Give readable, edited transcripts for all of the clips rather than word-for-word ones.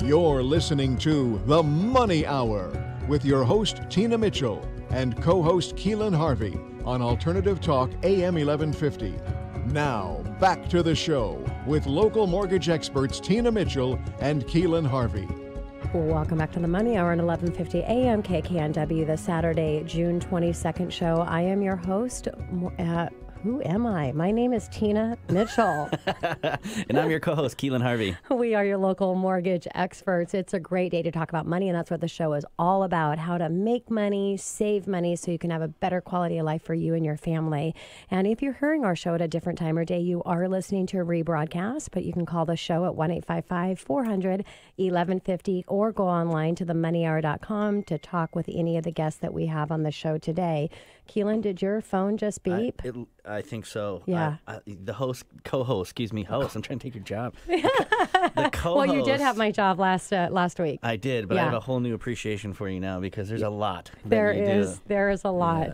You're listening to The Money Hour with your host, Tina Mitchell, and co-host Keelan Harvey on Alternative Talk AM 1150. Now, back to the show with local mortgage experts Tina Mitchell and Keelan Harvey. Welcome back to the Money Hour on 1150 AM KKNW, the Saturday, June 22nd show. I am your host. Who am I? My name is Tina Mitchell. And I'm your co-host, Keelan Harvey. We are your local mortgage experts. It's a great day to talk about money, and that's what the show is all about, how to make money, save money, so you can have a better quality of life for you and your family. And if you're hearing our show at a different time or day, you are listening to a rebroadcast, but you can call the show at 1-855-400-1150 or go online to themoneyhour.com to talk with any of the guests that we have on the show today. Keelan, did your phone just beep? I think so. Yeah. The co-host. I'm trying to take your job. The co-host. Well, you did have my job last week. I did, but I have a whole new appreciation for you now because there's a lot that you do. There is a lot. Yeah.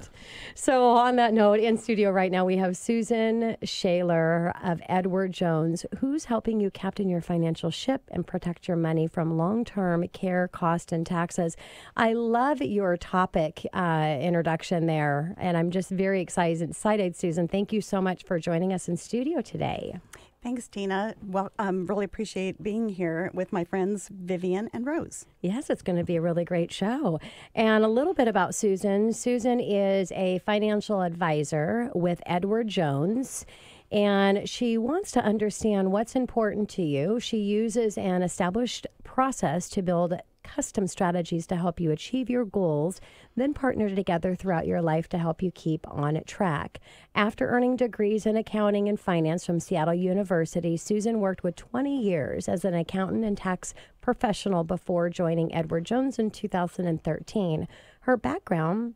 So on that note, in studio right now, we have Suzan Shayler of Edward Jones, who's helping you captain your financial ship and protect your money from long-term care, cost, and taxes. I love your topic introduction there, and I'm just very excited, Suzan. Thank you so much for joining us in studio today. Thanks, Tina. Well, really appreciate being here with my friends Vivian and Rose. Yes, it's going to be a really great show. And a little bit about Suzan. Suzan is a financial advisor with Edward Jones, and she wants to understand what's important to you. She uses an established process to build custom strategies to help you achieve your goals, then partner together throughout your life to help you keep on track. After earning degrees in accounting and finance from Seattle University, Suzan worked with 20 years as an accountant and tax professional before joining Edward Jones in 2013. Her background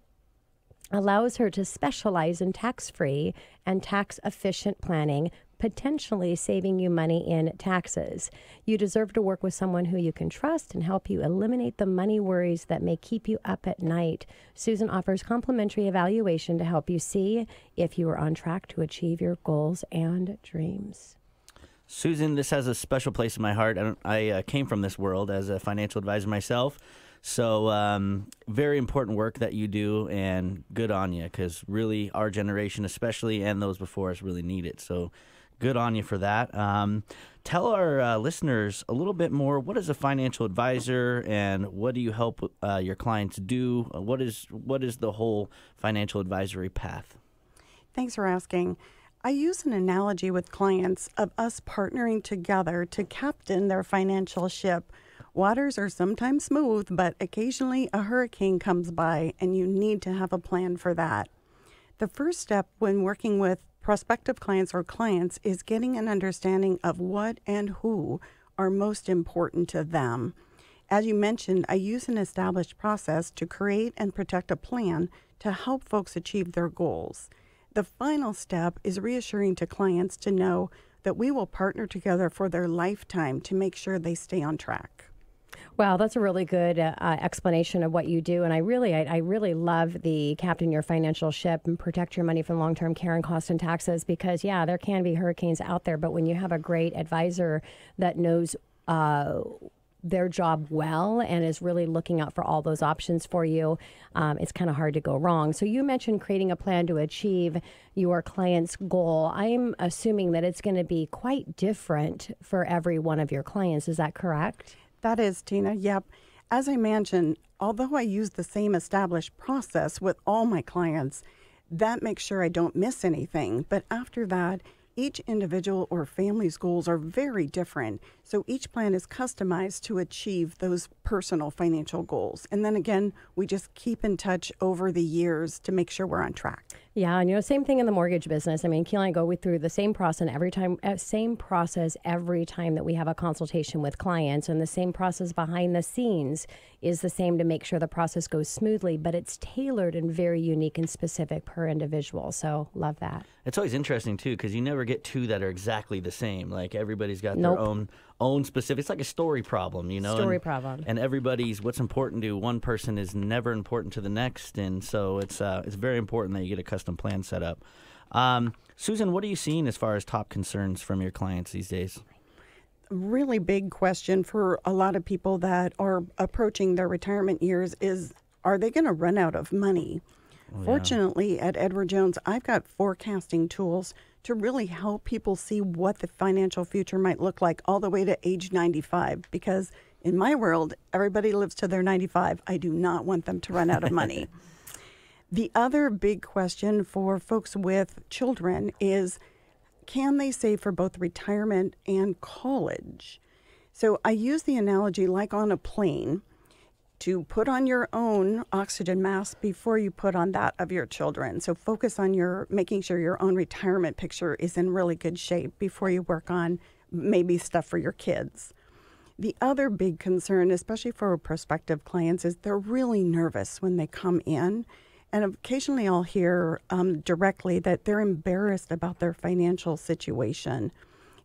allows her to specialize in tax-free and tax-efficient planning, potentially saving you money in taxes. You deserve to work with someone who you can trust and help you eliminate the money worries that may keep you up at night. Suzan offers complimentary evaluation to help you see if you are on track to achieve your goals and dreams. Suzan, this has a special place in my heart. I came from this world as a financial advisor myself. So very important work that you do, and good on you, because really our generation especially and those before us really need it. So good on you for that. Tell our listeners a little bit more. What is a financial advisor, and what do you help your clients do? What is the whole financial advisory path? Thanks for asking. I use an analogy with clients of us partnering together to captain their financial ship. Waters are sometimes smooth, but occasionally a hurricane comes by, and you need to have a plan for that. The first step when working with prospective clients or clients is getting an understanding of what and who are most important to them. As you mentioned, I use an established process to create and protect a plan to help folks achieve their goals. The final step is reassuring to clients to know that we will partner together for their lifetime to make sure they stay on track. Wow, that's a really good explanation of what you do. And I really love the captain your financial ship and protect your money from long-term care and cost and taxes, because, yeah, there can be hurricanes out there. But when you have a great advisor that knows their job well and is really looking out for all those options for you, it's kind of hard to go wrong. So you mentioned creating a plan to achieve your client's goal. I'm assuming that it's going to be quite different for every one of your clients. Is that correct? That is, Tina. Yep. As I mentioned, although I use the same established process with all my clients, that makes sure I don't miss anything. But after that, each individual or family's goals are very different. So each plan is customized to achieve those personal financial goals. And then again, we just keep in touch over the years to make sure we're on track. Yeah, and same thing in the mortgage business. I mean, Keelan and I go through the same process every time that we have a consultation with clients, and the same process behind the scenes is the same to make sure the process goes smoothly, but it's tailored and very unique and specific per individual. So love that. It's always interesting too, because you never get two that are exactly the same. Like everybody's got their own specific. It's like a story problem, problem. And everybody's, what's important to one person is never important to the next, and so it's very important that you get a custom plan set up. Suzan, what are you seeing as far as top concerns from your clients these days? really big question for a lot of people that are approaching their retirement years is, are they going to run out of money? Fortunately, at Edward Jones, I've got forecasting tools to really help people see what the financial future might look like all the way to age 95. Because in my world, everybody lives to their 95. I do not want them to run out of money. The other big question for folks with children is, can they save for both retirement and college? So I use the analogy like on a plane, to put on your own oxygen mask before you put on that of your children. So focus on making sure your own retirement picture is in really good shape before you work on maybe stuff for your kids. The other big concern, especially for prospective clients, is they're really nervous when they come in. And occasionally I'll hear directly that they're embarrassed about their financial situation.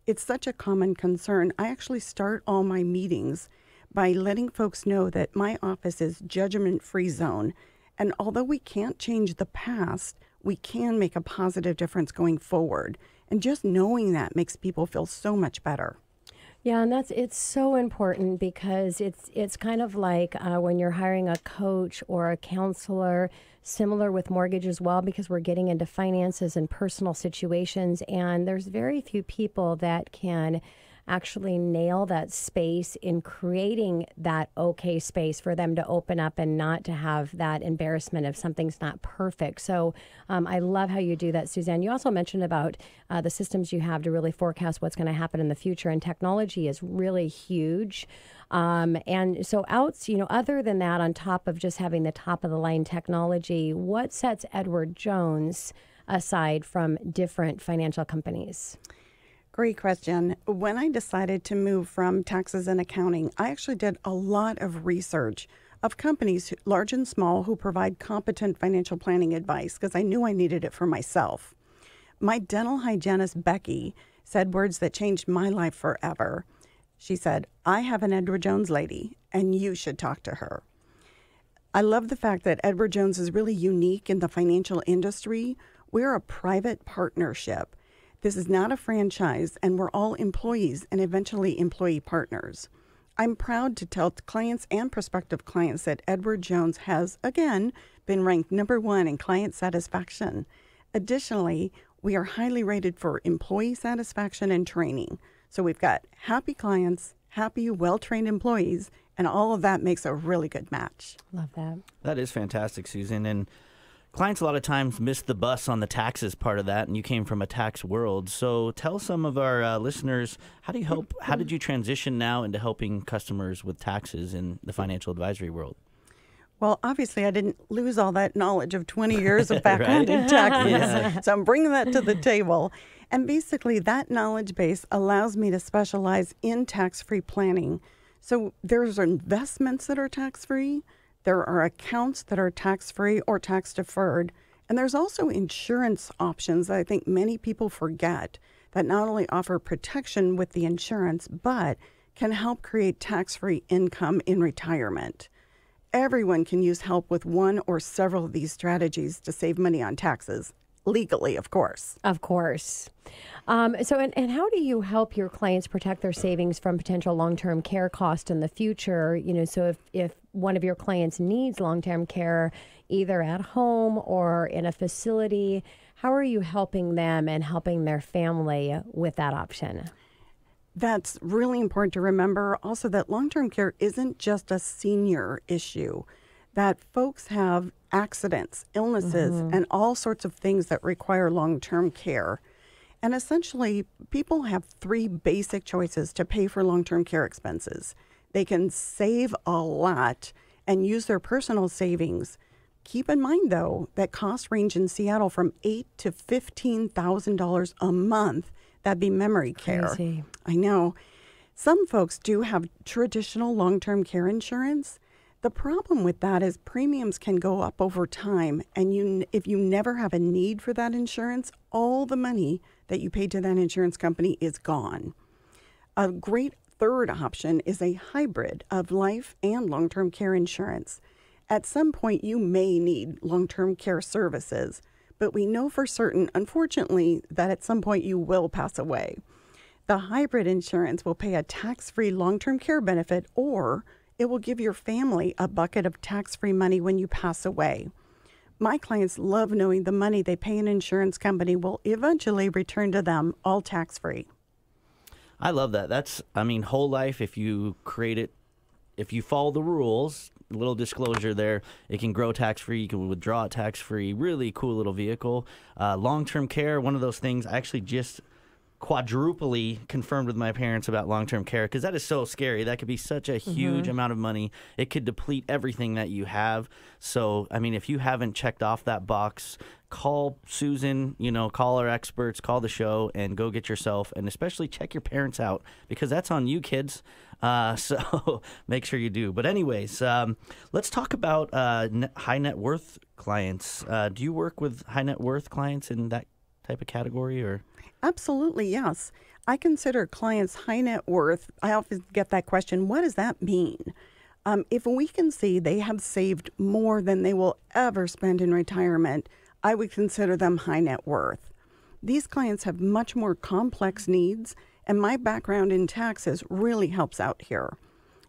It's such a common concern. I actually start all my meetings by letting folks know that my office is judgment-free zone. And although we can't change the past, we can make a positive difference going forward. And just knowing that makes people feel so much better. Yeah, and it's so important because it's kind of like when you're hiring a coach or a counselor, similar with mortgage as well, because we're getting into finances and personal situations, and there's very few people that can actually nail that space in creating that okay space for them to open up and not to have that embarrassment if something's not perfect. So I love how you do that, Suzanne. You also mentioned about the systems you have to really forecast what's going to happen in the future, and technology is really huge. And so other than that, on top of just having the top of the line technology, what sets Edward Jones aside from different financial companies? Great question. When I decided to move from taxes and accounting, I actually did a lot of research of companies, large and small, who provide competent financial planning advice because I knew I needed it for myself. My dental hygienist, Becky, said words that changed my life forever. She said, "I have an Edward Jones lady, and you should talk to her." I love the fact that Edward Jones is really unique in the financial industry. We're a private partnership. This is not a franchise, and we're all employees and eventually employee partners. I'm proud to tell clients and prospective clients that Edward Jones has, again, been ranked #1 in client satisfaction. Additionally, we are highly rated for employee satisfaction and training. So we've got happy clients, happy, well-trained employees, and all of that makes a really good match. Love that. That is fantastic, Susan. And clients a lot of times miss the bus on the taxes part of that, and you came from a tax world. So tell some of our listeners, how did you transition now into helping customers with taxes in the financial advisory world? Well, obviously, I didn't lose all that knowledge of 20 years of background in taxes. So I'm bringing that to the table. And basically, that knowledge base allows me to specialize in tax-free planning. So there's investments that are tax-free. There are accounts that are tax-free or tax-deferred. And there's also insurance options that I think many people forget that not only offer protection with the insurance, but can help create tax-free income in retirement. Everyone can use help with one or several of these strategies to save money on taxes. Legally, of course. Of course. And how do you help your clients protect their savings from potential long-term care costs in the future? So if one of your clients needs long-term care, either at home or in a facility, how are you helping them and helping their family with that option? That's really important to remember. Also, that long-term care isn't just a senior issue, that folks have accidents, illnesses, and all sorts of things that require long-term care. And essentially, people have 3 basic choices to pay for long-term care expenses. They can save a lot and use their personal savings. Keep in mind, though, that costs range in Seattle from $8,000 to $15,000 a month. That'd be memory care. Crazy. I know. Some folks do have traditional long-term care insurance. The problem with that is premiums can go up over time, and if you never have a need for that insurance, all the money that you paid to that insurance company is gone. A great third option is a hybrid of life and long-term care insurance. At some point, you may need long-term care services, but we know for certain, unfortunately, that at some point you will pass away. The hybrid insurance will pay a tax-free long-term care benefit, or it will give your family a bucket of tax-free money when you pass away. My clients love knowing the money they pay an insurance company will eventually return to them, all tax-free. I love that. That's, whole life, if you create it, if you follow the rules, little disclosure there, it can grow tax-free, you can withdraw it tax-free, really cool little vehicle. Long-term care, one of those things, I actually just quadruply confirmed with my parents about long-term care, because that is so scary. That could be such a huge amount of money. It could deplete everything that you have. So, if you haven't checked off that box, call Susan, call our experts, call the show, and go get yourself, and especially check your parents out, because that's on you, kids. So make sure you do. But anyways, let's talk about high net worth clients. Do you work with high net worth clients in that type of category, or? Absolutely, yes. I consider clients high net worth. I often get that question, what does that mean? If we can see they have saved more than they will ever spend in retirement, I would consider them high net worth. These clients have much more complex needs, and my background in taxes really helps out here.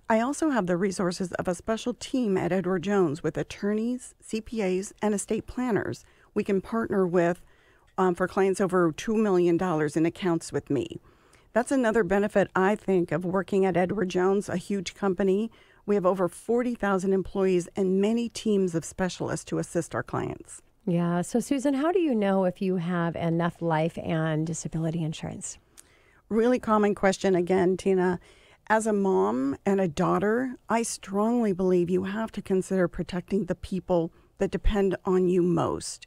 I also have the resources of a special team at Edward Jones with attorneys, CPAs, and estate planners we can partner with for clients over $2 million in accounts with me. That's another benefit, I think, of working at Edward Jones, a huge company. We have over 40,000 employees and many teams of specialists to assist our clients. Yeah. So, Susan, how do you know if you have enough life and disability insurance? Really common question again, Tina. As a mom and a daughter, I strongly believe you have to consider protecting the people that depend on you most.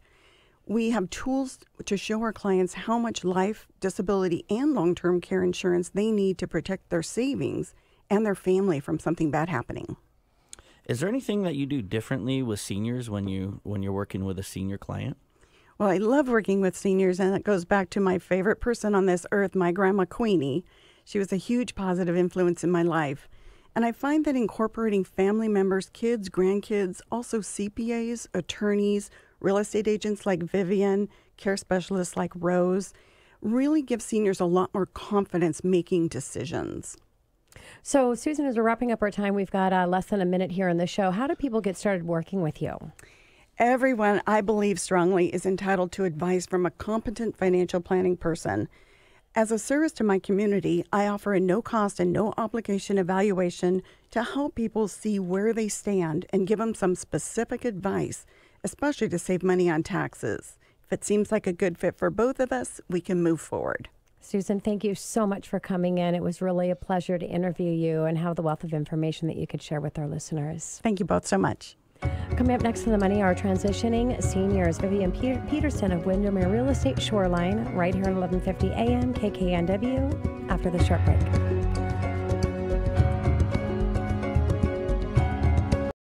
We have tools to show our clients how much life, disability, and long-term care insurance they need to protect their savings and their family from something bad happening. Is there anything that you do differently with seniors when you're working with a senior client? Well, I love working with seniors, and it goes back to my favorite person on this earth, my grandma Queenie. She was a huge positive influence in my life. And I find that incorporating family members, kids, grandkids, also CPAs, attorneys, real estate agents like Vivian, care specialists like Rose, really gives seniors a lot more confidence making decisions. So, Susan, as we're wrapping up our time, we've got less than a minute here in the show. How do people get started working with you? Everyone, I believe strongly, is entitled to advice from a competent financial planning person. As a service to my community, I offer a no-cost and no-obligation evaluation to help people see where they stand and give them some specific advice, especially to save money on taxes. If it seems like a good fit for both of us, we can move forward. Susan, thank you so much for coming in. It was really a pleasure to interview you and have the wealth of information that you could share with our listeners. Thank you both so much. Coming up next in the Money Hour, transitioning seniors. Vivian Peterson of Windermere Real Estate Shoreline, right here on 1150 AM KKNW, after the short break.